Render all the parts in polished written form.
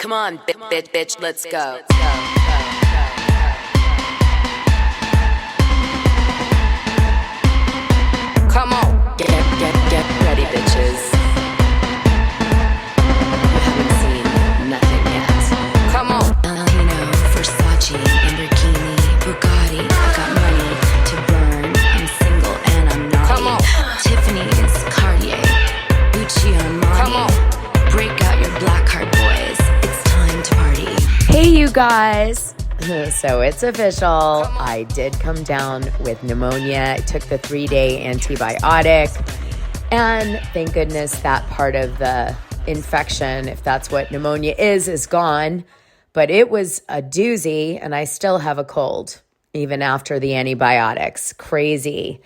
Come on, bitch, let's go. Come on, get ready, bitches. You haven't seen nothing yet. Come on. Valentino, Versace, Lamborghini, Bugatti. I got money to burn. I'm single and I'm naughty. Come on. Tiffany's, Cartier, Gucci on Marty. Come on. Break out your black card, boys. It's time to party. Hey, you guys. So it's official. I did come down with pneumonia. I took the 3-day antibiotic. And thank goodness that part of the infection, if that's what pneumonia is gone. But it was a doozy, and I still have a cold, even after the antibiotics. Crazy.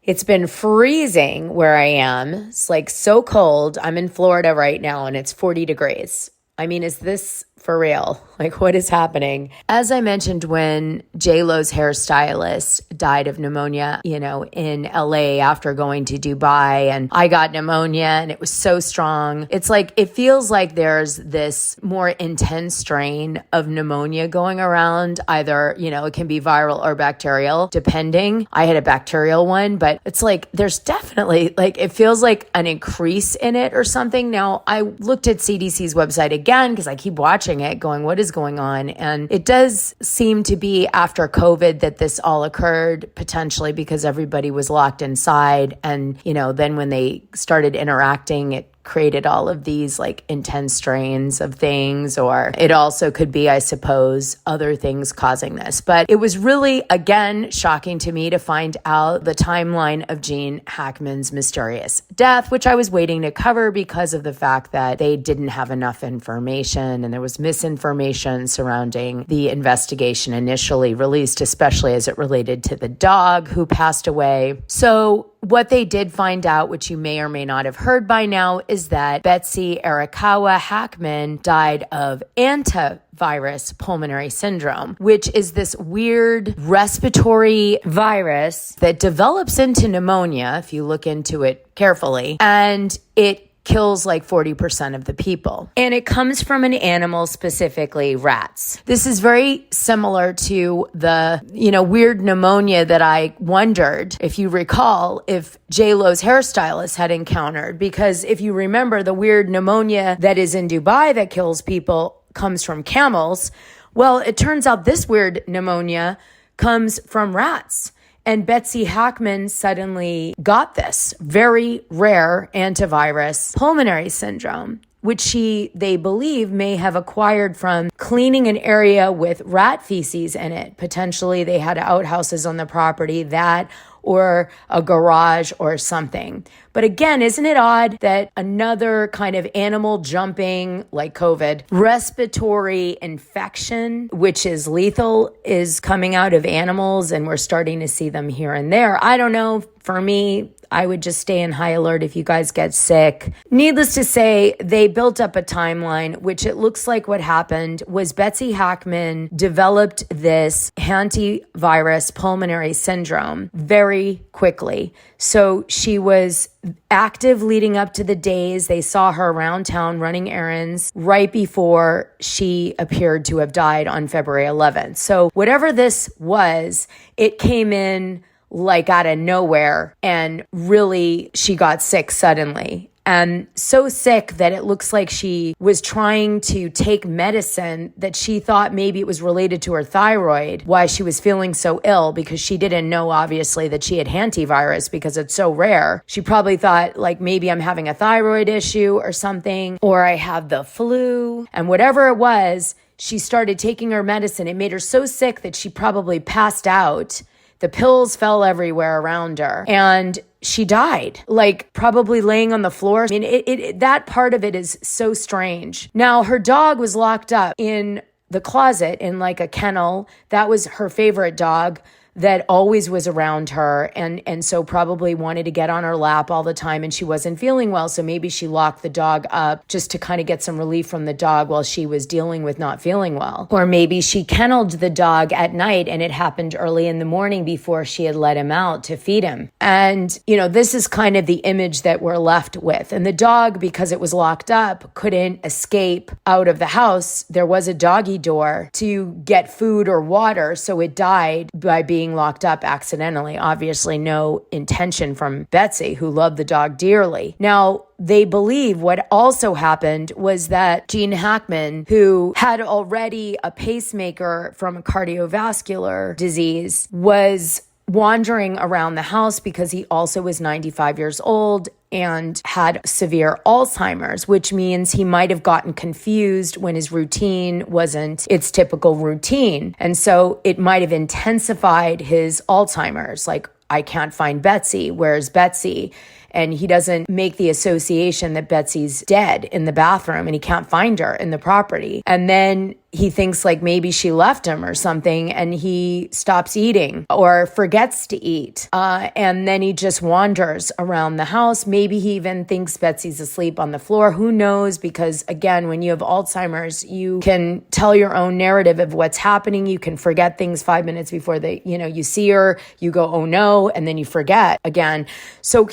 It's been freezing where I am. It's like so cold. I'm in Florida right now, and it's 40 degrees. I mean, is this for real? Like, what is happening? As I mentioned, when J-Lo's hairstylist died of pneumonia, in LA after going to Dubai, and I got pneumonia and it was so strong. It's like, it feels like there's this more intense strain of pneumonia going around. Either, it can be viral or bacterial, depending. I had a bacterial one, but it's like, there's definitely it feels like an increase in it or something. Now, I looked at CDC's website again because I keep watching it going, what is going on? And it does seem to be after COVID that this all occurred, potentially because everybody was locked inside. And, then when they started interacting, it created all of these intense strains of things, or it also could be, I suppose, other things causing this. But it was really, again, shocking to me to find out the timeline of Gene Hackman's mysterious death, which I was waiting to cover because of the fact that they didn't have enough information and there was misinformation surrounding the investigation initially released, especially as it related to the dog who passed away. So what they did find out, which you may or may not have heard by now, is that Betsy Arakawa Hackman died of antivirus pulmonary syndrome, which is this weird respiratory virus that develops into pneumonia, if you look into it carefully, and it kills 40% of the people. And it comes from an animal, specifically rats. This is very similar to the, weird pneumonia that I wondered, if you recall, if J-Lo's hairstylist had encountered. Because if you remember, the weird pneumonia that is in Dubai that kills people comes from camels. Well, it turns out this weird pneumonia comes from rats. And Betsy Hackman suddenly got this very rare antivirus pulmonary syndrome, which they believe may have acquired from cleaning an area with rat feces in it. Potentially they had outhouses on the property, that or a garage or something. But again, isn't it odd that another kind of animal jumping, like COVID, respiratory infection, which is lethal, is coming out of animals, and we're starting to see them here and there? I don't know. For me, I would just stay in high alert if you guys get sick. Needless to say, they built up a timeline, which it looks like what happened was Betsy Hackman developed this antivirus pulmonary syndrome very quickly. So she was active leading up to the days they saw her around town running errands right before she appeared to have died on February 11th. So whatever this was, it came in out of nowhere, and really she got sick suddenly. And so sick that it looks like she was trying to take medicine that she thought maybe it was related to her thyroid, why she was feeling so ill, because she didn't know, obviously, that she had hantavirus because it's so rare. She probably thought maybe I'm having a thyroid issue or something, or I have the flu. And whatever it was, she started taking her medicine. It made her so sick that she probably passed out. The pills fell everywhere around her, and she died, probably laying on the floor. I mean, that part of it is so strange. Now, her dog was locked up in the closet in a kennel. That was her favorite dog. that always was around her and so probably wanted to get on her lap all the time, and she wasn't feeling well. So maybe she locked the dog up just to kind of get some relief from the dog while she was dealing with not feeling well. Or maybe she kenneled the dog at night and it happened early in the morning before she had let him out to feed him. And, this is kind of the image that we're left with. And the dog, because it was locked up, couldn't escape out of the house. There was a doggy door to get food or water, so it died by being locked up accidentally. Obviously, no intention from Betsy, who loved the dog dearly. Now, they believe what also happened was that Gene Hackman, who had already a pacemaker from a cardiovascular disease, was wandering around the house because he also was 95 years old and had severe Alzheimer's, which means he might have gotten confused when his routine wasn't its typical routine. And so it might have intensified his Alzheimer's. Like, I can't find Betsy. Where's Betsy? And he doesn't make the association that Betsy's dead in the bathroom and he can't find her in the property. And then he thinks like maybe she left him or something, and he stops eating or forgets to eat. And then he just wanders around the house. Maybe he even thinks Betsy's asleep on the floor. Who knows? Because again, when you have Alzheimer's, you can tell your own narrative of what's happening. You can forget things 5 minutes before you see her, you go, oh no, and then you forget again. So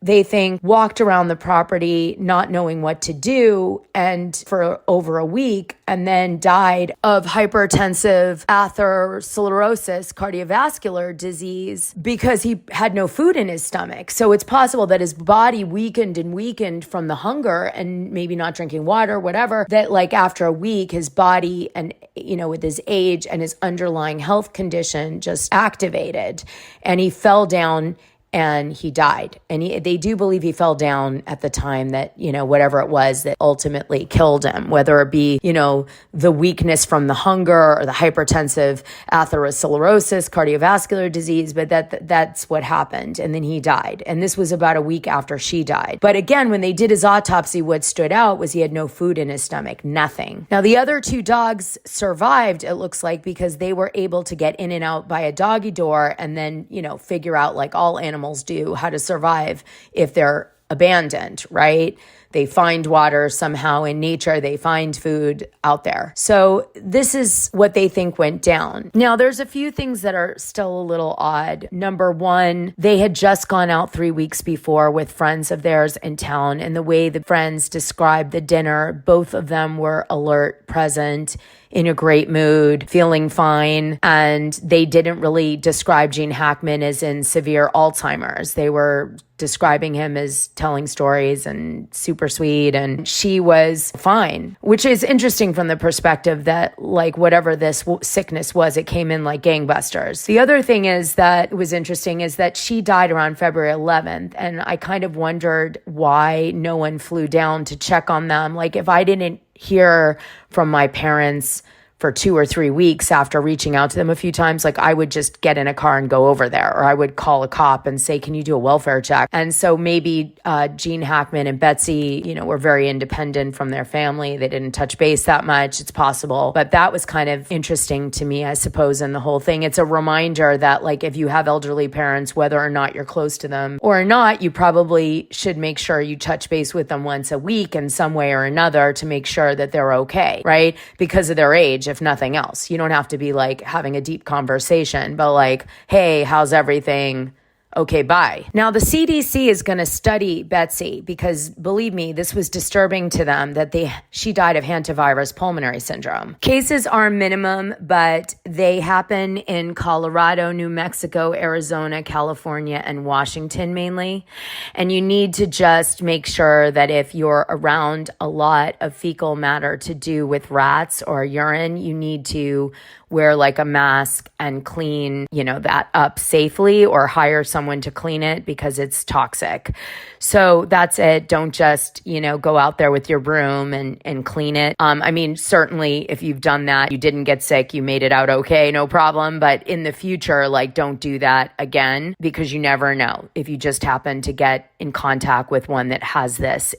they think, walked around the property not knowing what to do and for over a week, and then died of hypertensive atherosclerosis, cardiovascular disease, because he had no food in his stomach. So it's possible that his body weakened from the hunger and maybe not drinking water, whatever, that like after a week, his body and with his age and his underlying health condition just activated, and he fell down and he died. And they do believe he fell down at the time that, whatever it was that ultimately killed him, whether it be, the weakness from the hunger or the hypertensive atherosclerosis, cardiovascular disease, but that's what happened. And then he died. And this was about a week after she died. But again, when they did his autopsy, what stood out was he had no food in his stomach, nothing. Now, the other two dogs survived, it looks like, because they were able to get in and out by a doggy door and then, figure out, like all animals do, how to survive if they're abandoned, right? They find water somehow in nature. They find food out there. So this is what they think went down. Now, there's a few things that are still a little odd. Number one, they had just gone out 3 weeks before with friends of theirs in town. And the way the friends described the dinner, both of them were alert, present, in a great mood, feeling fine. And they didn't really describe Gene Hackman as in severe Alzheimer's. They were describing him as telling stories and super sweet, and she was fine, which is interesting from the perspective that like whatever this sickness was, it came in like gangbusters. The other thing is that was interesting is that she died around February 11th, and I kind of wondered why no one flew down to check on them. Like if I didn't hear from my parents for 2 or 3 weeks after reaching out to them a few times, like I would just get in a car and go over there, or I would call a cop and say, can you do a welfare check? And so maybe Gene Hackman and Betsy, were very independent from their family. They didn't touch base that much. It's possible. But that was kind of interesting to me, I suppose, in the whole thing. It's a reminder that like if you have elderly parents, whether or not you're close to them or not, you probably should make sure you touch base with them once a week in some way or another to make sure that they're okay, right? Because of their age, if nothing else. You don't have to be like having a deep conversation, but like, hey, how's everything? Okay, bye. Now, the CDC is going to study Betsy because, believe me, this was disturbing to them that she died of hantavirus pulmonary syndrome. Cases are minimum, but they happen in Colorado, New Mexico, Arizona, California, and Washington mainly. And you need to just make sure that if you're around a lot of fecal matter to do with rats or urine, you need to wear like a mask and clean, that up safely, or hire someone to clean it because it's toxic. So that's it. Don't just, go out there with your broom and clean it. Certainly if you've done that, you didn't get sick, you made it out okay, no problem. But in the future, like don't do that again, because you never know if you just happen to get in contact with one that has this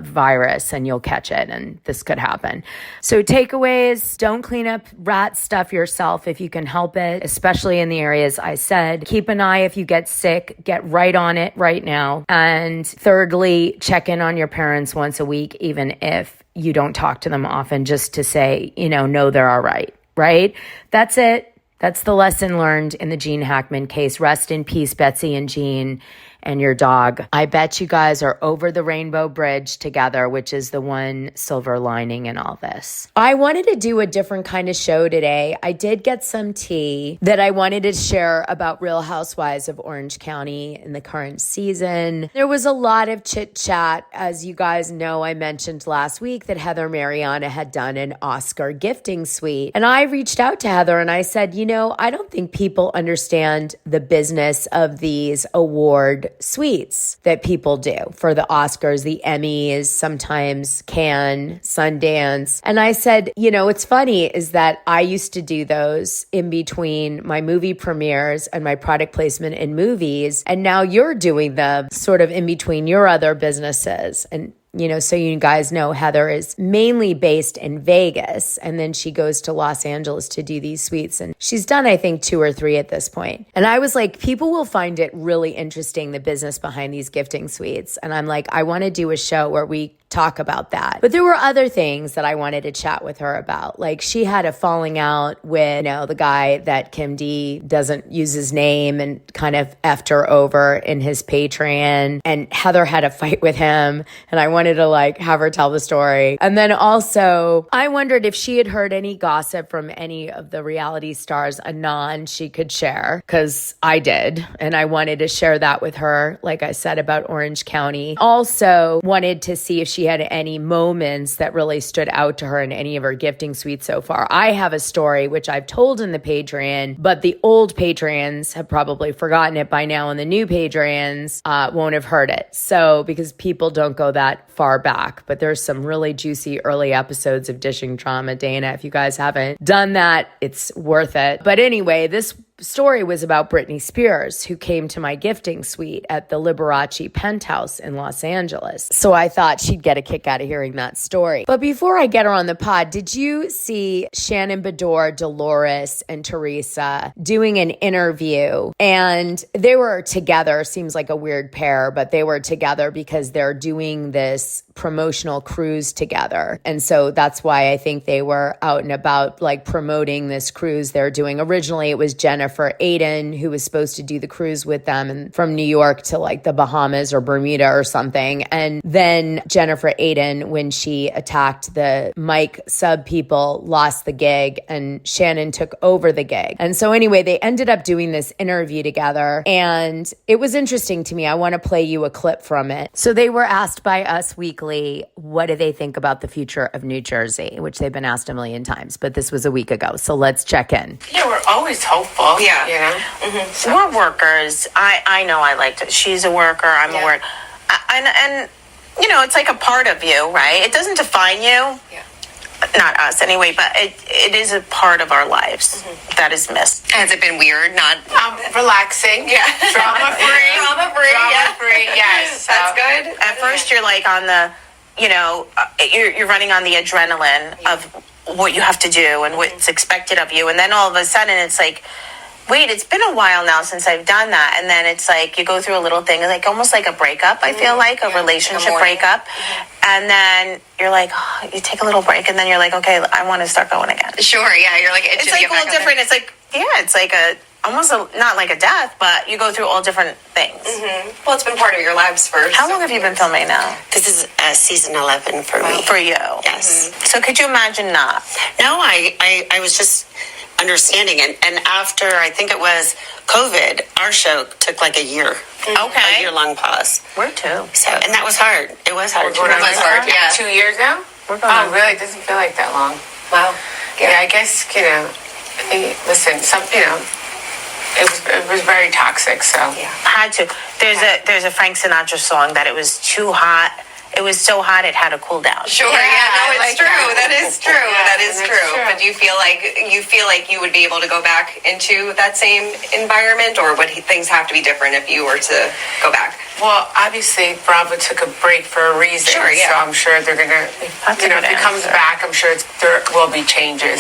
virus and you'll catch it, and this could happen. So takeaways: don't clean up rat stuff yourself if you can help it, especially in the areas I said. Keep an eye if you get sick, get right on it right now. And thirdly, check in on your parents once a week, even if you don't talk to them often, just to say, no, they're all right, right? That's it. That's the lesson learned in the Gene Hackman case. Rest in peace, Betsy and Gene and your dog. I bet you guys are over the rainbow bridge together, which is the one silver lining in all this. I wanted to do a different kind of show today. I did get some tea that I wanted to share about Real Housewives of Orange County in the current season. There was a lot of chit chat. As you guys know, I mentioned last week that Heather Marianna had done an Oscar gifting suite. And I reached out to Heather and I said, I don't think people understand the business of these award suites that people do for the Oscars, the Emmys, sometimes Cannes, Sundance. And I said, what's funny is that I used to do those in between my movie premieres and my product placement in movies. And now you're doing them sort of in between your other businesses. And so you guys know Heather is mainly based in Vegas, and then she goes to Los Angeles to do these suites. And she's done, I think, 2 or 3 at this point. And I was like, people will find it really interesting, the business behind these gifting suites. And I'm like, I want to do a show where we talk about that. But there were other things that I wanted to chat with her about. Like, she had a falling out with, the guy that Kim D doesn't use his name and kind of effed her over in his Patreon. And Heather had a fight with him. And I wanted to have her tell the story. And then also, I wondered if she had heard any gossip from any of the reality stars anon she could share, because I did. And I wanted to share that with her, like I said, about Orange County. Also wanted to see if she had any moments that really stood out to her in any of her gifting suites so far. I have a story which I've told in the Patreon, but the old Patreons have probably forgotten it by now, and the new Patreons won't have heard it. So, because people don't go that far back, but there's some really juicy early episodes of Dishing Trauma. Dana, if you guys haven't done that, it's worth it. But anyway, this story was about Britney Spears, who came to my gifting suite at the Liberace penthouse in Los Angeles. So I thought she'd get a kick out of hearing that story. But before I get her on the pod, did you see Shannon Bedore, Dolores, and Teresa doing an interview? And they were together. Seems like a weird pair, but they were together because they're doing this promotional cruise together. And so that's why I think they were out and about, promoting this cruise they're doing. Originally, it was Jennifer Aiden who was supposed to do the cruise with them, and from New York to the Bahamas or Bermuda or something. And then Jennifer Aiden, when she attacked the Mike sub people, lost the gig, and Shannon took over the gig. And so anyway, they ended up doing this interview together, and it was interesting to me. I want to play you a clip from it. So they were asked by Us Weekly, what do they think about the future of New Jersey, which they've been asked a million times, but this was a week ago. So let's check in. Yeah, we're always hopeful. Yeah. Mm-hmm. So. We're workers. I know I liked it. She's a worker. I'm a worker. And it's like a part of you, right? It doesn't define you. Yeah. Not us anyway, but it is a part of our lives that is missed. Has it been weird? Not relaxing. Yeah. Drama free. Drama free, yes. That's good. At first you're on the, you're running on the adrenaline of what you have to do and what's expected of you. And then all of a sudden it's wait, it's been a while now since I've done that. And then it's you go through a little thing, almost like a breakup, I feel a relationship breakup. And then you're you take a little break, and then you're okay, I want to start going again. Sure, yeah, you're it's all different. It's almost not like a death, but you go through all different things. Mm-hmm. Well, it's been part of your lives for How long have you been filming now? This is season 11 for me. For you? Yes. Mm-hmm. So could you imagine not? No, I was just understanding. And after, I think it was COVID, our show took a year. Okay. A year-long pause. We're too. So, and that was hard. It was hard. It was hard, yeah. 2 years now? Oh, really? It doesn't feel like that long. Wow. Yeah, I guess, listen, it was very toxic, so. Yeah. Had to. There's a Frank Sinatra song that it was too hot it was so hot it had to cool down. Sure, no, it's true. That is true. That is true. But do you feel like you would be able to go back into that same environment, or would things have to be different if you were to go back? Well, obviously, Bravo took a break for a reason. Sure, yeah. So I'm sure they're going to, if it comes back, I'm sure there will be changes,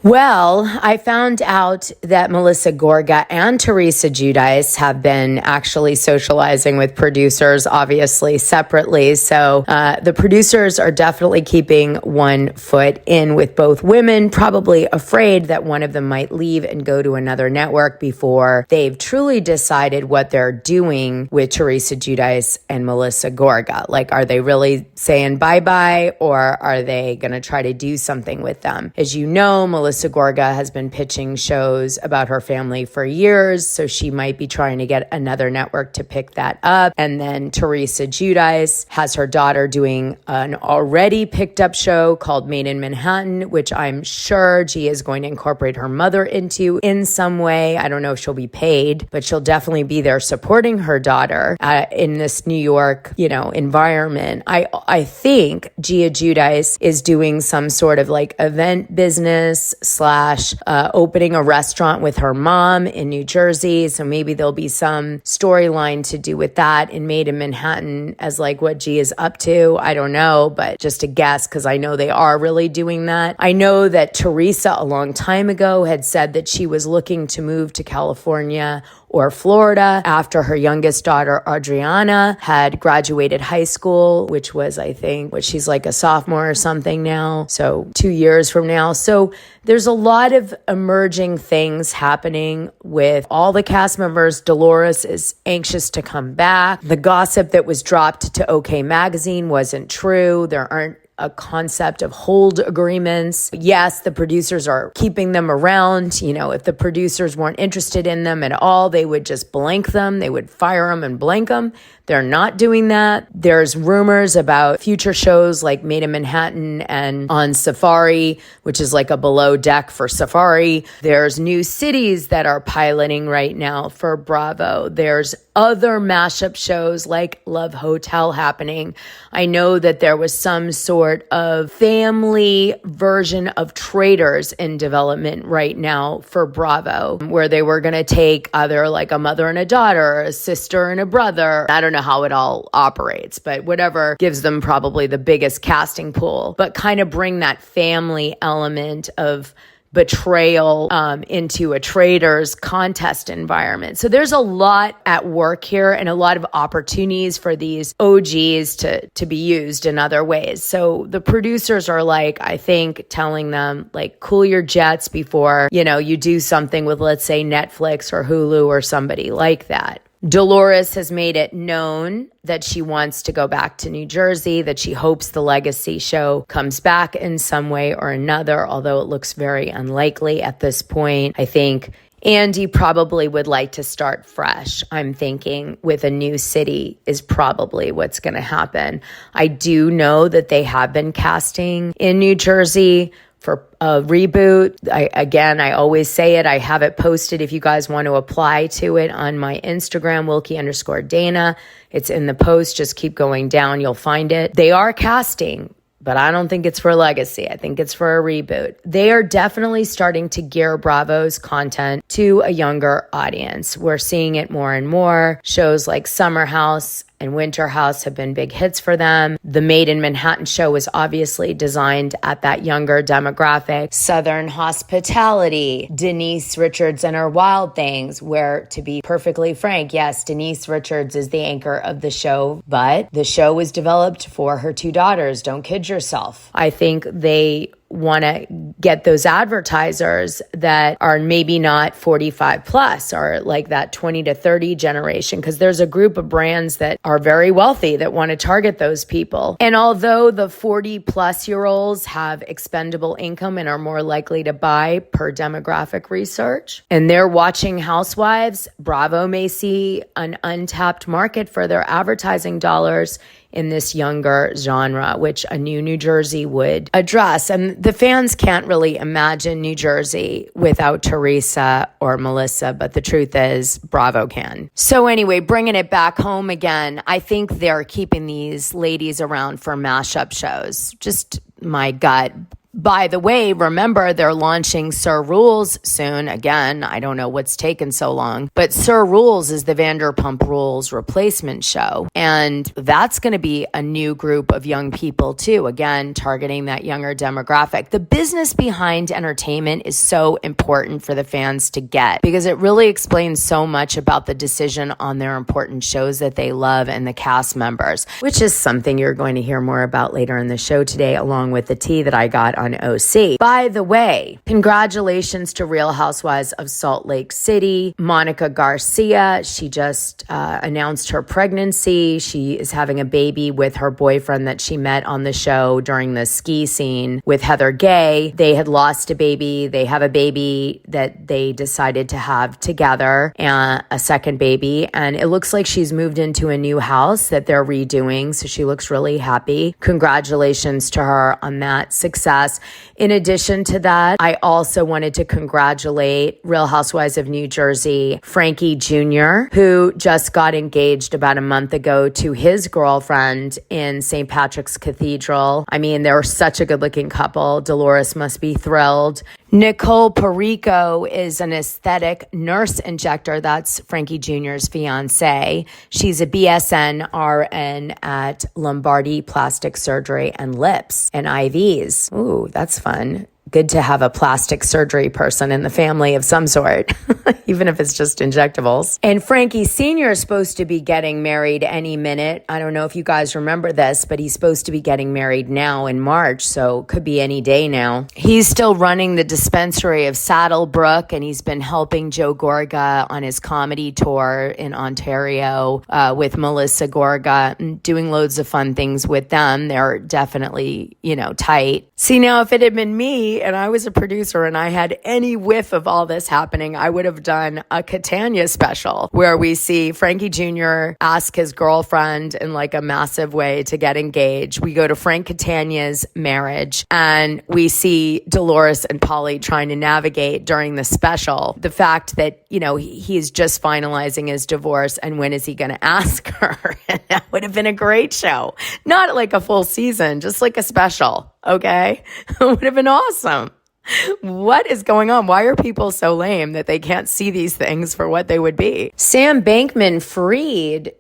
Well, I found out that Melissa Gorga and Teresa Giudice have been actually socializing with producers, obviously separately. So the producers are definitely keeping one foot in with both women, probably afraid that one of them might leave and go to another network before they've truly decided what they're doing with Teresa Giudice and Melissa Gorga. Like, are they really saying bye-bye, or are they going to try to do something with them? As you know, Melissa Gorga has been pitching shows about her family for years, so she might be trying to get another network to pick that up. And then Teresa Giudice has her daughter doing an already picked up show called Made in Manhattan, which I'm sure Gia is going to incorporate her mother into in some way. I don't know if she'll be paid, but she'll definitely be there supporting her daughter in this New York, environment. I think Gia Giudice is doing some sort of like event business / opening a restaurant with her mom in New Jersey. So maybe there'll be some storyline to do with that in Made in Manhattan as like what Gia is up to. I don't know, but just a guess, because I know they are really doing that. I know that Teresa a long time ago had said that she was looking to move to California or Florida after her youngest daughter, Adriana, had graduated high school, which was, I think, she's like a sophomore or something now. So 2 years from now. So there's a lot of emerging things happening with all the cast members. Dolores is anxious to come back. The gossip that was dropped to OK Magazine wasn't true. There aren't a concept of hold agreements. Yes, the producers are keeping them around. If the producers weren't interested in them at all, they would just blank them. They would fire them and blank them. They're not doing that. There's rumors about future shows like Made in Manhattan and On Safari, which is like a below deck for Safari. There's new cities that are piloting right now for Bravo. There's other mashup shows like Love Hotel happening. I know that there was some sort of family version of Traitors in development right now for Bravo, where they were going to take either like a mother and a daughter, a sister and a brother. I don't know how it all operates, but whatever gives them probably the biggest casting pool, but kind of bring that family element of betrayal into a Traitors contest environment. So there's a lot at work here and a lot of opportunities for these OGs to be used in other ways. So the producers are like, I think, telling them like, cool your jets before, you do something with, let's say, Netflix or Hulu or somebody like that. Dolores has made it known that she wants to go back to New Jersey, that she hopes the Legacy show comes back in some way or another, although it looks very unlikely at this point. I think Andy probably would like to start fresh. I'm thinking with a new city is probably what's going to happen. I do know that they have been casting in New Jersey for a reboot. I always say it. I have it posted if you guys want to apply to it on my Instagram, Wilkie_Dana. It's in the post. Just keep going down. You'll find it. They are casting, but I don't think it's for Legacy. I think it's for a reboot. They are definitely starting to gear Bravo's content to a younger audience. We're seeing it more and more. Shows like Summer House and Winter House have been big hits for them. The Made in Manhattan show was obviously designed at that younger demographic. Southern Hospitality, Denise Richards and Her Wild Things, where, to be perfectly frank, yes, Denise Richards is the anchor of the show, but the show was developed for her two daughters. Don't kid yourself. I think they want to get those advertisers that are maybe not 45 plus or like that 20 to 30 generation, because there's a group of brands that are very wealthy that want to target those people. And although the 40 plus year olds have expendable income and are more likely to buy per demographic research, and they're watching Housewives, Bravo may see an untapped market for their advertising dollars in this younger genre, which a new Jersey would address. And the fans can't really imagine New Jersey without Teresa or Melissa, but the truth is Bravo can. So anyway, bringing it back home again, I think they're keeping these ladies around for mashup shows. Just my gut. By the way, remember they're launching Sir Rules soon. Again, I don't know what's taken so long, but Sir Rules is the Vanderpump Rules replacement show. And that's going to be a new group of young people too. Again, targeting that younger demographic. The business behind entertainment is so important for the fans to get because it really explains so much about the decision on their important shows that they love and the cast members, which is something you're going to hear more about later in the show today, along with the tea that I got on OC. By the way, congratulations to Real Housewives of Salt Lake City. Monica Garcia, she just announced her pregnancy. She is having a baby with her boyfriend that she met on the show during the ski scene with Heather Gay. They had lost a baby. They have a baby that they decided to have together, and a second baby. And it looks like she's moved into a new house that they're redoing. So she looks really happy. Congratulations to her on that success. In addition to that, I also wanted to congratulate Real Housewives of New Jersey, Frankie Jr., who just got engaged about a month ago to his girlfriend in St. Patrick's Cathedral. I mean, they're such a good-looking couple. Dolores must be thrilled. Nicole Perico is an aesthetic nurse injector. That's Frankie Jr.'s fiance. She's a BSN RN at Lombardi Plastic Surgery and Lips and IVs. Ooh, that's fun. Good to have a plastic surgery person in the family of some sort, even if it's just injectables. And Frankie Sr. is supposed to be getting married any minute. I don't know if you guys remember this, but he's supposed to be getting married now in March, so could be any day now. He's still running the dispensary of Saddlebrook, and he's been helping Joe Gorga on his comedy tour in Ontario with Melissa Gorga, and doing loads of fun things with them. They're definitely, tight. See, now if it had been me, and I was a producer and I had any whiff of all this happening, I would have done a Catania special where we see Frankie Jr. ask his girlfriend in like a massive way to get engaged. We go to Frank Catania's marriage and we see Dolores and Polly trying to navigate during the special the fact that, he's just finalizing his divorce and when is he going to ask her? And that would have been a great show. Not like a full season, just like a special. Okay? It would have been awesome. What is going on? Why are people so lame that they can't see these things for what they would be? Sam Bankman-Fried,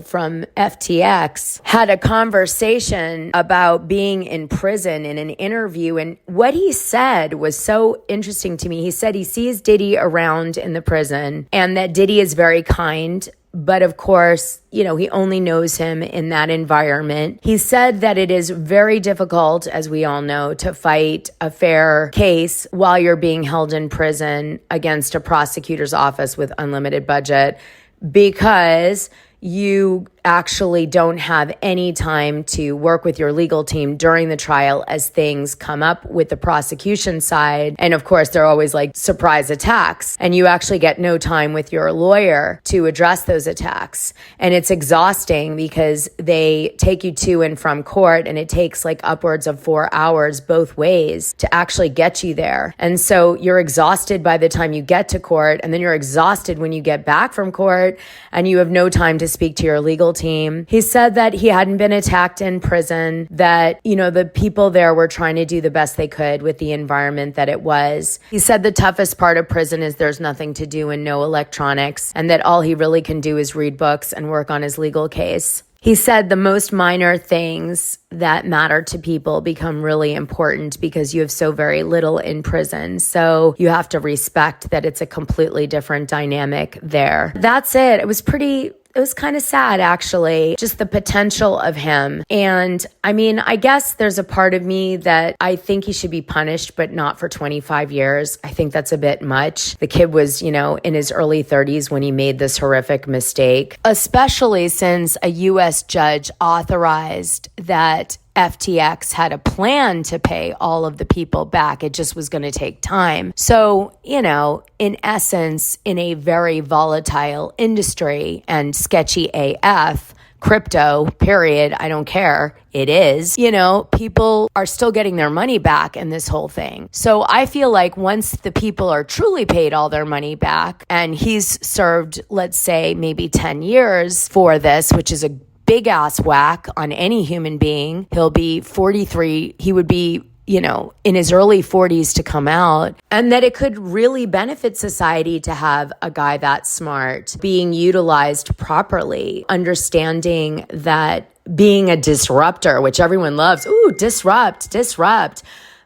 from FTX, had a conversation about being in prison in an interview. And what he said was so interesting to me. He said he sees Diddy around in the prison and that Diddy is very kind. But of course, he only knows him in that environment. He said that it is very difficult, as we all know, to fight a fair case while you're being held in prison against a prosecutor's office with unlimited budget because you actually don't have any time to work with your legal team during the trial as things come up with the prosecution side. And of course, they're always like surprise attacks. And you actually get no time with your lawyer to address those attacks. And it's exhausting because they take you to and from court and it takes like upwards of 4 hours both ways to actually get you there. And so you're exhausted by the time you get to court and then you're exhausted when you get back from court and you have no time to speak to your legal team. He said that he hadn't been attacked in prison, that, the people there were trying to do the best they could with the environment that it was. He said the toughest part of prison is there's nothing to do and no electronics, and that all he really can do is read books and work on his legal case. He said the most minor things that matter to people become really important because you have so very little in prison. So you have to respect that it's a completely different dynamic there. That's it. It was kind of sad, actually, just the potential of him. And I guess there's a part of me that I think he should be punished, but not for 25 years. I think that's a bit much. The kid was, in his early 30s when he made this horrific mistake, especially since a U.S. judge authorized that FTX had a plan to pay all of the people back. It just was going to take time. So, in essence, in a very volatile industry and sketchy AF, crypto, period. I don't care. It is. You know, people are still getting their money back in this whole thing. So I feel like once the people are truly paid all their money back and he's served, let's say, maybe 10 years for this, which is a big ass whack on any human being. He'll be 43. He would be, you know, in his early 40s to come out, and that it could really benefit society to have a guy that smart being utilized properly, understanding that being a disruptor, which everyone loves, ooh, disrupt.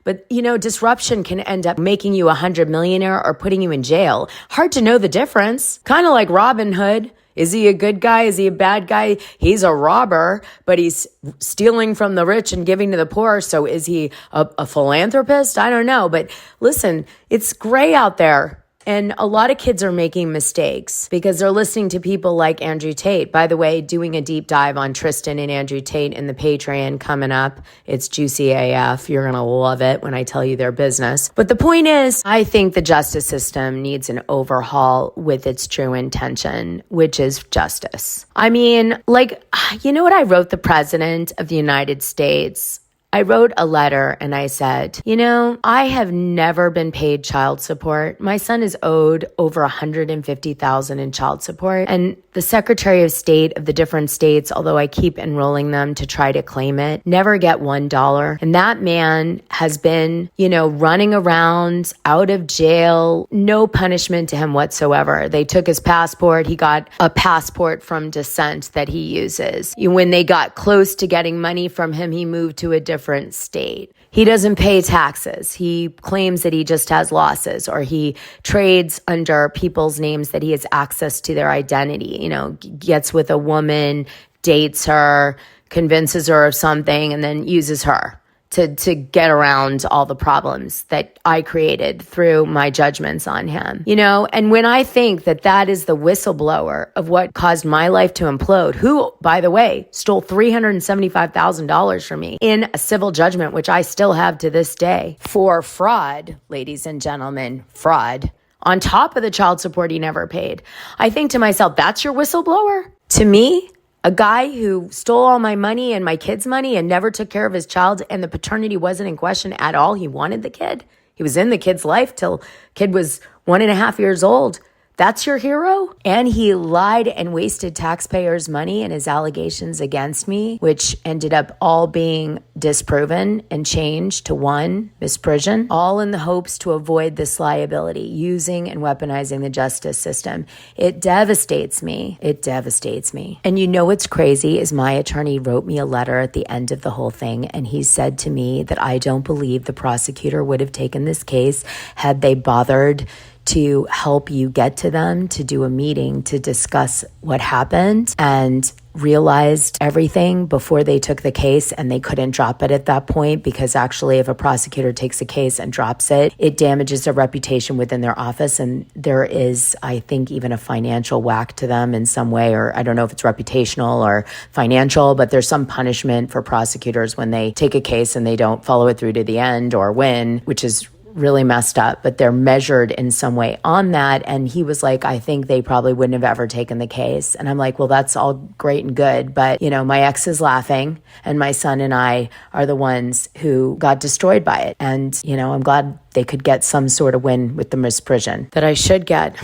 But, you know, disruption can end up making you $100 millionaire or putting you in jail. Hard to know the difference. Kind of like Robin Hood. Is he a good guy? Is he a bad guy? He's a robber, but he's stealing from the rich and giving to the poor. So is he a philanthropist? I don't know. But listen, it's gray out there. And a lot of kids are making mistakes because they're listening to people like Andrew Tate. By the way, doing a deep dive on Tristan and Andrew Tate in the Patreon coming up. It's juicy AF. You're going to love it when I tell you their business. But the point is, I think the justice system needs an overhaul with its true intention, which is justice. I mean, like, you know what I wrote the President of the United States? I wrote a letter and I said, you know, I have never been paid child support. My son is owed over $150,000 in child support. And the Secretary of State of the different states, although I keep enrolling them to try to claim it, never get $1. And that man has been, you know, running around out of jail, no punishment to him whatsoever. They took his passport. He got a passport from Descent that he uses. When they got close to getting money from him, he moved to a different state. He doesn't pay taxes. He claims that he just has losses, or he trades under people's names that he has access to their identity, you know, gets with a woman, dates her, convinces her of something, and then uses her to get around all the problems that I created through my judgments on him, you know? And when I think that that is the whistleblower of what caused my life to implode, who, by the way, stole $375,000 from me in a civil judgment, which I still have to this day, for fraud, ladies and gentlemen, fraud, on top of the child support he never paid. I think to myself, that's your whistleblower? To me? A guy who stole all my money and my kid's money and never took care of his child, and the paternity wasn't in question at all. He wanted the kid. He was in the kid's life till kid was 1.5 years old. That's your hero? And he lied and wasted taxpayers' money in his allegations against me, which ended up all being disproven and changed to one, misprision, all in the hopes to avoid this liability, using and weaponizing the justice system. It devastates me. It devastates me. And you know what's crazy is my attorney wrote me a letter at the end of the whole thing, and he said to me that I don't believe the prosecutor would have taken this case had they bothered to help you get to them, to do a meeting to discuss what happened, and realized everything before they took the case, and they couldn't drop it at that point, because actually if a prosecutor takes a case and drops it, it damages their reputation within their office, and there is, I think, even a financial whack to them in some way, or I don't know if it's reputational or financial, but there's some punishment for prosecutors when they take a case and they don't follow it through to the end or win, which is really messed up, but they're measured in some way on that. And he was like, I think they probably wouldn't have ever taken the case. And I'm like, well, that's all great and good, but you know, my ex is laughing and my son and I are the ones who got destroyed by it. And you know, I'm glad they could get some sort of win with the misprision that I should get.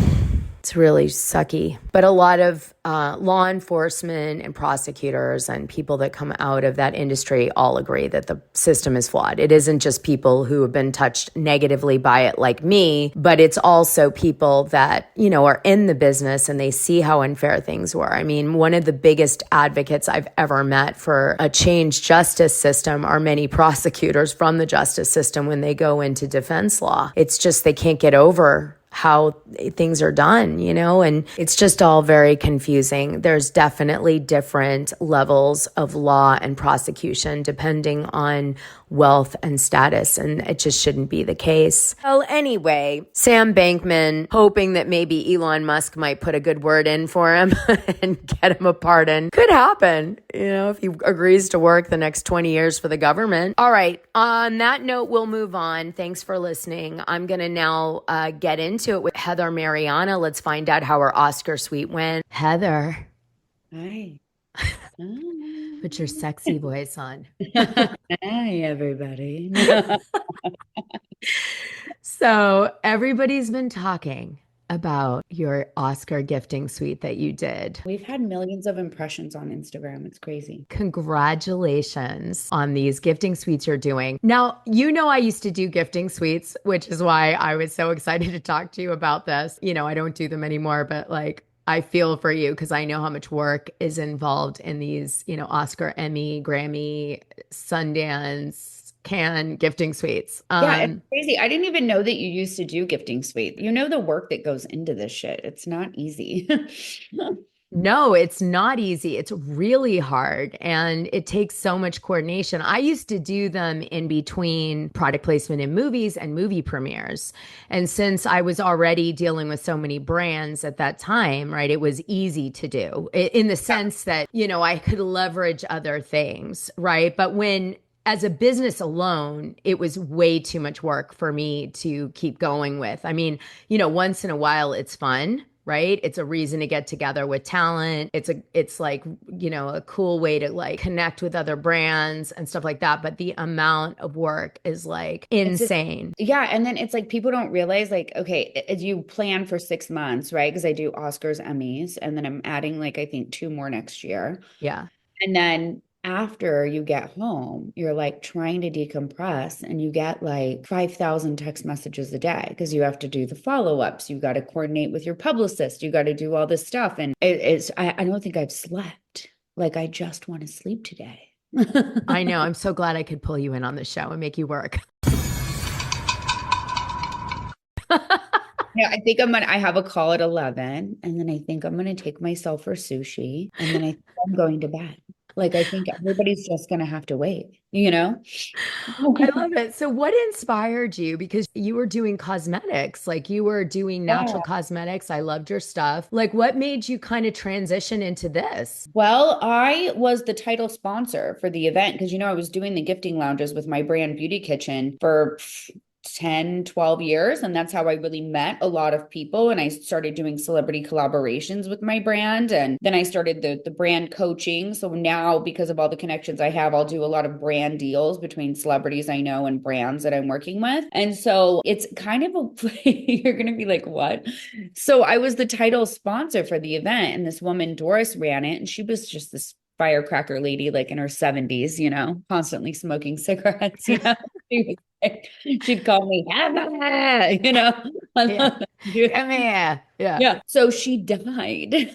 It's really sucky. But a lot of law enforcement and prosecutors and people that come out of that industry all agree that the system is flawed. It isn't just people who have been touched negatively by it like me, but it's also people that, you know, are in the business and they see how unfair things were. I mean, one of the biggest advocates I've ever met for a changed justice system are many prosecutors from the justice system when they go into defense law. It's just they can't get over how things are done, you know, and it's just all very confusing. There's definitely different levels of law and prosecution depending on wealth and status, and it just shouldn't be the case. Well, anyway, Sam Bankman, hoping that maybe Elon Musk might put a good word in for him and get him a pardon. Could happen, you know, if he agrees to work the next 20 years for the government. All right, on that note, we'll move on. Thanks for listening. I'm going to now get into it with Heather Marianna. Let's find out how her Oscar suite went. Heather. Hi. Oh. Put your sexy voice on. Hi, everybody. So everybody's been talking about your Oscar gifting suite that you did. We've had millions of impressions on Instagram. It's crazy. Congratulations on these gifting suites you're doing. Now, you know, I used to do gifting suites, which is why I was so excited to talk to you about this. You know, I don't do them anymore, but like, I feel for you because I know how much work is involved in these, you know, Oscar, Emmy, Grammy, Sundance, Cannes gifting suites. Yeah, it's crazy. I didn't even know that you used to do gifting suite. You know the work that goes into this shit. It's not easy. No, it's not easy. It's really hard and it takes so much coordination. I used to do them in between product placement in movies and movie premieres. And since I was already dealing with so many brands at that time, right, it was easy to do in the sense that, you know, I could leverage other things, right? But when as a business alone, it was way too much work for me to keep going with. I mean, you know, once in a while it's fun, right? It's a reason to get together with talent. It's like, you know, a cool way to like connect with other brands and stuff like that. But the amount of work is like insane. Yeah. And then it's like people don't realize, like, okay, you plan for 6 months, right? Because I do Oscars, Emmys, and then I'm adding like, I think 2 more next year. Yeah. And then after you get home, you're like trying to decompress and you get like 5,000 text messages a day because you have to do the follow-ups. You got to coordinate with your publicist. You got to do all this stuff. And I don't think I've slept. Like, I just want to sleep today. I know. I'm so glad I could pull you in on the show and make you work. Yeah, I think I have a call at 11 and then I think I'm going to take myself for sushi and then I think I'm going to bed. Like, I think everybody's just going to have to wait, you know? I love it. So what inspired you? Because you were doing cosmetics, like you were doing natural cosmetics. I loved your stuff. Like what made you kind of transition into this? Well, I was the title sponsor for the event because, you know, I was doing the gifting lounges with my brand Beauty Kitchen for 10, 12 years. And that's how I really met a lot of people. And I started doing celebrity collaborations with my brand. And then I started the brand coaching. So now, because of all the connections I have, I'll do a lot of brand deals between celebrities I know and brands that I'm working with. And so it's kind of you're going to be like, what? So I was the title sponsor for the event. And this woman, Doris, ran it. And she was just this firecracker lady, like in her 70s, you know, constantly smoking cigarettes, you know. She'd call me, you know. Yeah. Come here. Yeah. Yeah. So she died.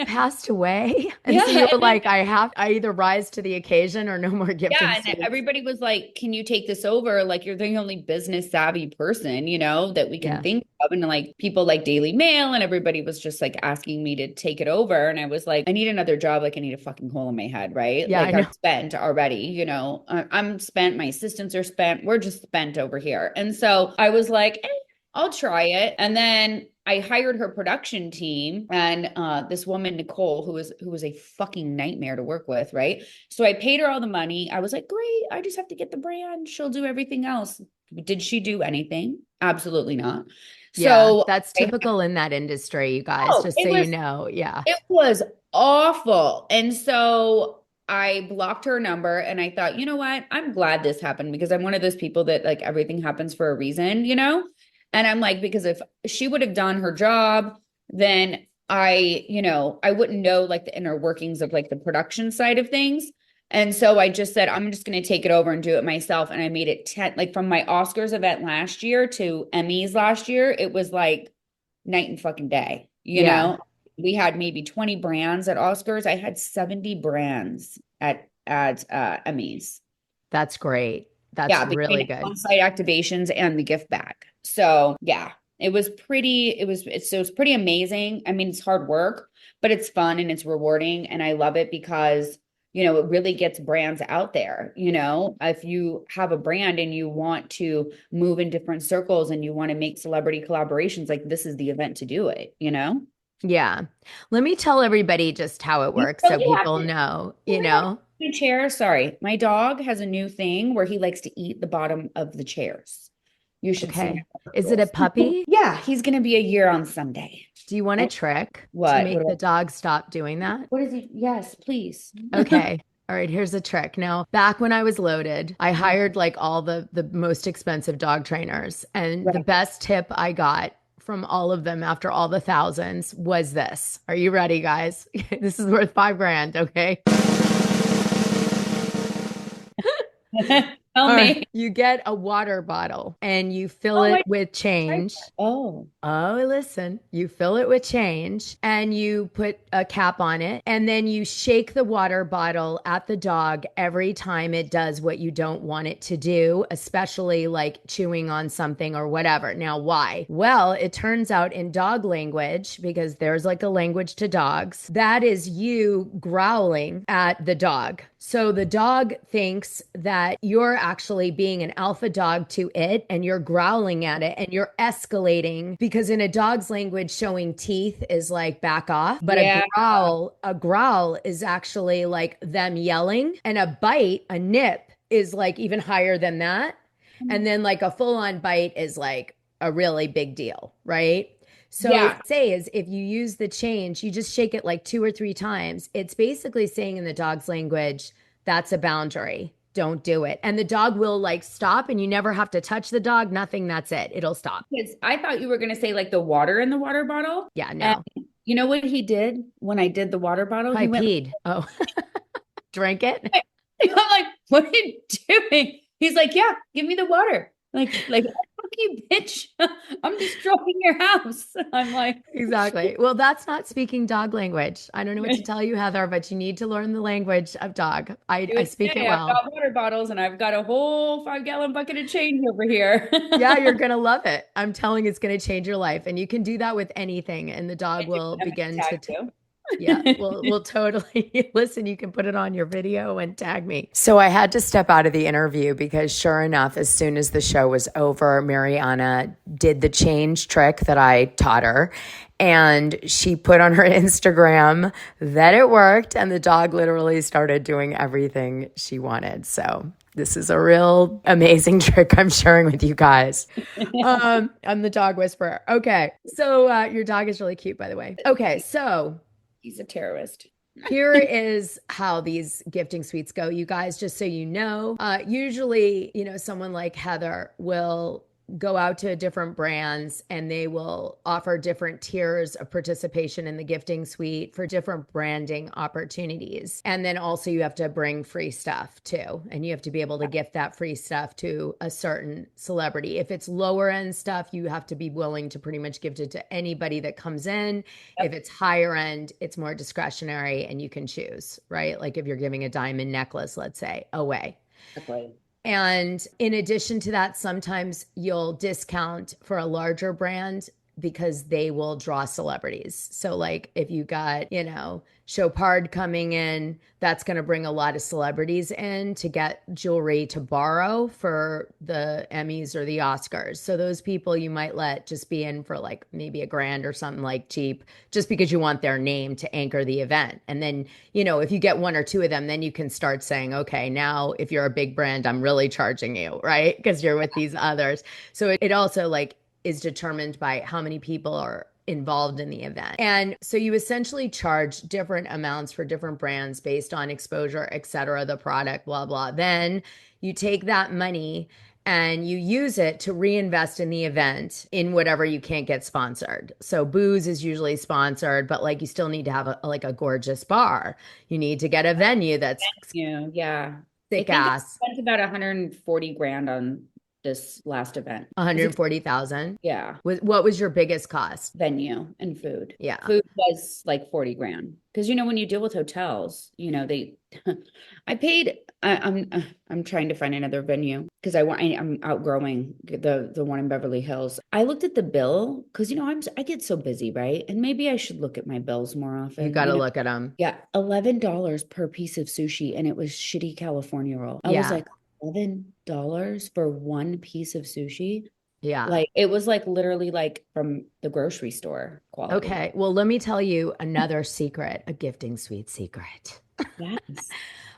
Passed away. And so you were like, I either rise to the occasion or no more gifting. Yeah. And everybody was like, can you take this over? Like, you're the only business savvy person, you know, that we can think of. And like people like Daily Mail and everybody was just like asking me to take it over. And I was like, I need another job. Like, I need a fucking hole in my head. Right. Yeah, like I'm spent already, you know, I'm spent. My assistants are spent. We're just spent over here. And so I was like, I'll try it. And then I hired her production team and this woman, Nicole, who was a fucking nightmare to work with, right? So I paid her all the money. I was like, great, I just have to get the brand. She'll do everything else. Did she do anything? Absolutely not. So that's typical in that industry, you guys, just so you know. Yeah. It was awful. And so I blocked her number and I thought, you know what? I'm glad this happened because I'm one of those people that like everything happens for a reason, you know? And I'm like, because if she would have done her job, then I wouldn't know like the inner workings of like the production side of things. And so I just said, I'm just going to take it over and do it myself. And I made it 10, like from my Oscars event last year to Emmys last year, it was like night and fucking day, you know? We had maybe 20 brands at Oscars. I had 70 brands at Emmys. That's great. That's really good. On-site activations and the gift bag. So yeah, it was pretty amazing. I mean, it's hard work, but it's fun and it's rewarding. And I love it because, you know, it really gets brands out there. You know, if you have a brand and you want to move in different circles and you want to make celebrity collaborations, like this is the event to do it, you know? Yeah. Let me tell everybody just how it works so people know, you know. Chair. Sorry. My dog has a new thing where he likes to eat the bottom of the chairs. You should see Okay. him. Is it a puppy? Yeah, he's gonna be a year on Sunday. Do you want a trick to What? make What the dog stop doing that? What is he? Yes, please. Okay. All right, here's a trick. Now, back when I was loaded, I hired like all the most expensive dog trainers, and the Right. best tip I got from all of them after all the thousands was this. Are you ready, guys? This is worth $5,000, okay? Tell All me. right, you get a water bottle and you fill Oh it my- with change. Oh, Oh, listen, you fill it with change and you put a cap on it, and then you shake the water bottle at the dog every time it does what you don't want it to do, especially like chewing on something or whatever. Now, why? Well, it turns out in dog language, because there's like a language to dogs, that is you growling at the dog. So the dog thinks that you're actually being an alpha dog to it and you're growling at it and you're escalating, because in a dog's language, showing teeth is like back off, but Yeah. a growl is actually like them yelling, and a bite, a nip is like even higher than that. And then like a full-on bite is like a really big deal, right? So Yeah. say is if you use the change, you just shake it like 2 or 3 times. It's basically saying in the dog's language, that's a boundary. Don't do it. And the dog will like stop, and you never have to touch the dog, nothing. That's it. It'll stop. because I thought you were gonna say like the water in the water bottle. Yeah, no. And you know what he did when I did the water bottle? I He went, peed. Oh, drank it. I'm like, what are you doing? He's like, yeah, give me the water. Like, fuck you, bitch. I'm destroying your house. I'm like, Exactly. Well, that's not speaking dog language. I don't know what to tell you, Heather, but you need to learn the language of dog. I speak it "Hey, I've well. got water bottles and I've got a whole 5-gallon bucket of change over here. Yeah, you're going to love it. I'm telling you, it's going to change your life. And you can do that with anything, and the dog will I'm begin gonna to. tag you. Yeah, we'll totally listen. You can put it on your video and tag me. So I had to step out of the interview because, sure enough, as soon as the show was over, Marianna did the change trick that I taught her. And she put on her Instagram that it worked, and the dog literally started doing everything she wanted. So this is a real amazing trick I'm sharing with you guys. I'm the dog whisperer. Okay. So your dog is really cute, by the way. Okay. So He's a terrorist. here is how these gifting suites go, you guys, just so you know. Usually, someone like Heather will go out to different brands and they will offer different tiers of participation in the gifting suite for different branding opportunities. And then also you have to bring free stuff too. And you have to be able to gift that free stuff to a certain celebrity. If it's lower end stuff, you have to be willing to pretty much gift it to anybody that comes in. If it's higher end, it's more discretionary and you can choose, right? Like if you're giving a diamond necklace, let's say, away. Exactly. And in addition to that, sometimes you'll discount for a larger brand because they will draw celebrities. So like if you got, Chopard coming in, that's going to bring a lot of celebrities in to get jewelry to borrow for the Emmys or the Oscars. So those people you might let just be in for like maybe $1,000 or something like cheap, just because you want their name to anchor the event. And then, if you get 1 or 2 of them, then you can start saying, okay, now if you're a big brand, I'm really charging you, right? Because you're with these others. So it also like is determined by how many people are involved in the event. And so you essentially charge different amounts for different brands based on exposure, et cetera, the product, blah, blah. Then you take that money and you use it to reinvest in the event in whatever you can't get sponsored. So booze is usually sponsored, but like you still need to have a gorgeous bar. You need to get a venue that's Yeah. thick I think I ass. spent about 140 grand on this last event. 140,000. Yeah. What was your biggest cost? Venue and food. Yeah. Food was like 40 grand. Because when you deal with hotels, they I'm trying to find another venue because I'm outgrowing the one in Beverly Hills. I looked at the bill because I get so busy, right? And maybe I should look at my bills more often. You got to look at them. Yeah, $11 per piece of sushi, and it was shitty California roll. I was like, $11 for one piece of sushi? Yeah. Like it was like literally like from the grocery store quality. Okay. Well, let me tell you another secret, a gifting suite secret. Yes.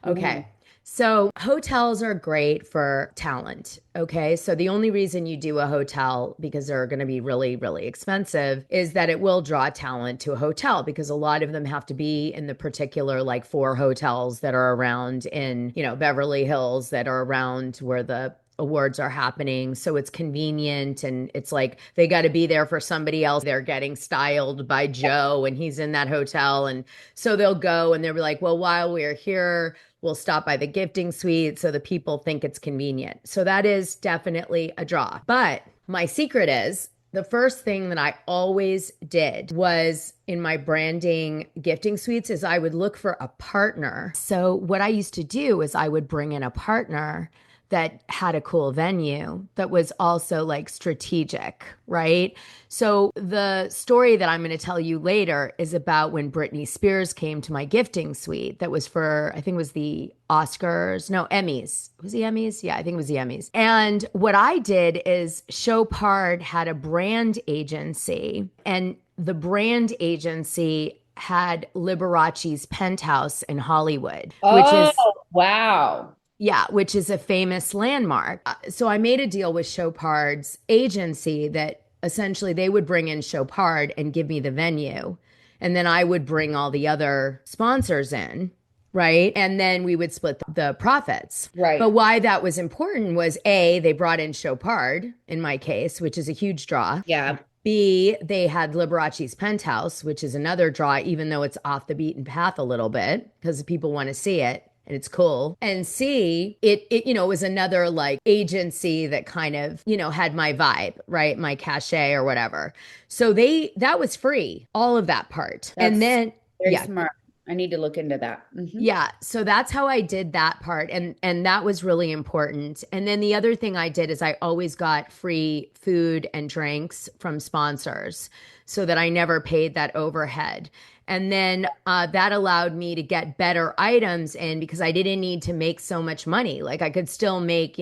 Okay. So hotels are great for talent. Okay. So the only reason you do a hotel, because they're going to be really, really expensive, is that it will draw talent to a hotel because a lot of them have to be in the particular like 4 hotels that are around in, Beverly Hills, that are around where the awards are happening. So it's convenient, and it's like they got to be there for somebody else. They're getting styled by Joe and he's in that hotel. And so they'll go and they'll be like, well, while we're here, we'll stop by the gifting suite. So the people think it's convenient. So that is definitely a draw. But my secret is, the first thing that I always did was in my branding gifting suites is I would look for a partner. So what I used to do is I would bring in a partner that had a cool venue that was also like strategic, right? So the story that I'm going to tell you later is about when Britney Spears came to my gifting suite. That was for, I think it was the Oscars, no, Emmys. Was the Emmys? Yeah, I think it was the Emmys. And what I did is Chopard had a brand agency, and the brand agency had Liberace's penthouse in Hollywood, which is wow. Yeah, which is a famous landmark. So I made a deal with Chopard's agency that essentially they would bring in Chopard and give me the venue. And then I would bring all the other sponsors in, right? And then we would split the profits. Right. But why that was important was A, they brought in Chopard in my case, which is a huge draw. Yeah. B, they had Liberace's penthouse, which is another draw, even though it's off the beaten path a little bit because people want to see it. And it's cool. And C, it was another like agency that kind of, had my vibe, right? My cachet or whatever. So that was free, all of that part. And then, very smart. I need to look into that. Mm-hmm. Yeah. So that's how I did that part. And that was really important. And then the other thing I did is I always got free food and drinks from sponsors so that I never paid that overhead. And then that allowed me to get better items in because I didn't need to make so much money. Like I could still make,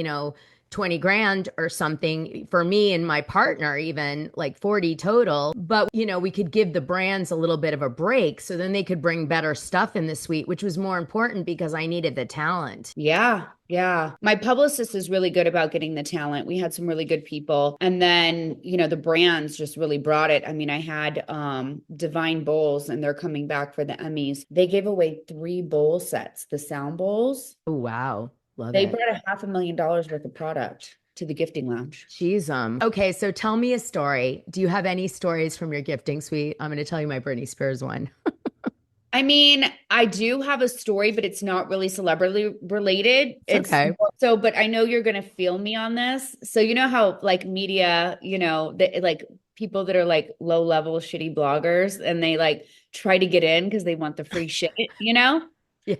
20 grand or something for me and my partner, even like 40 total. But, we could give the brands a little bit of a break. So then they could bring better stuff in the suite, which was more important because I needed the talent. Yeah. Yeah. My publicist is really good about getting the talent. We had some really good people. And then, the brands just really brought it. I mean, I had Divine Bowls, and they're coming back for the Emmys. They gave away 3 bowl sets, the sound bowls. Oh, wow. Love they it. brought $500,000 worth of product to the gifting lounge. Jeez. Okay. So tell me a story. Do you have any stories from your gifting suite? I'm going to tell you my Britney Spears one. I mean, I do have a story, but it's not really celebrity related. It's okay. So, but I know you're going to feel me on this. So, you know how like media, like people that are like low level shitty bloggers and they like try to get in because they want the free shit, Yeah.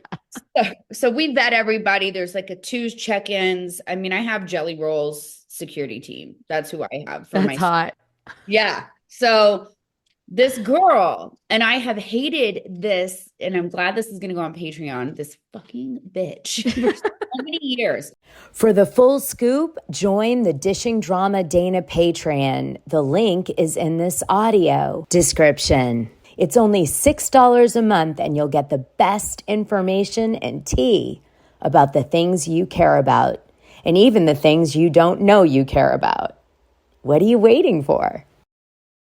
So we vet everybody. There's like a 2 check-ins. I mean, I have Jelly Roll's security team. That's who I have for That's hot. Yeah. So this girl, and I have hated this, and I'm glad this is going to go on Patreon, this fucking bitch for so many years. For the full scoop, join the Dishing Drama Dana Patreon. The link is in this audio description. It's only $6 a month, and you'll get the best information and tea about the things you care about, and even the things you don't know you care about. What are you waiting for?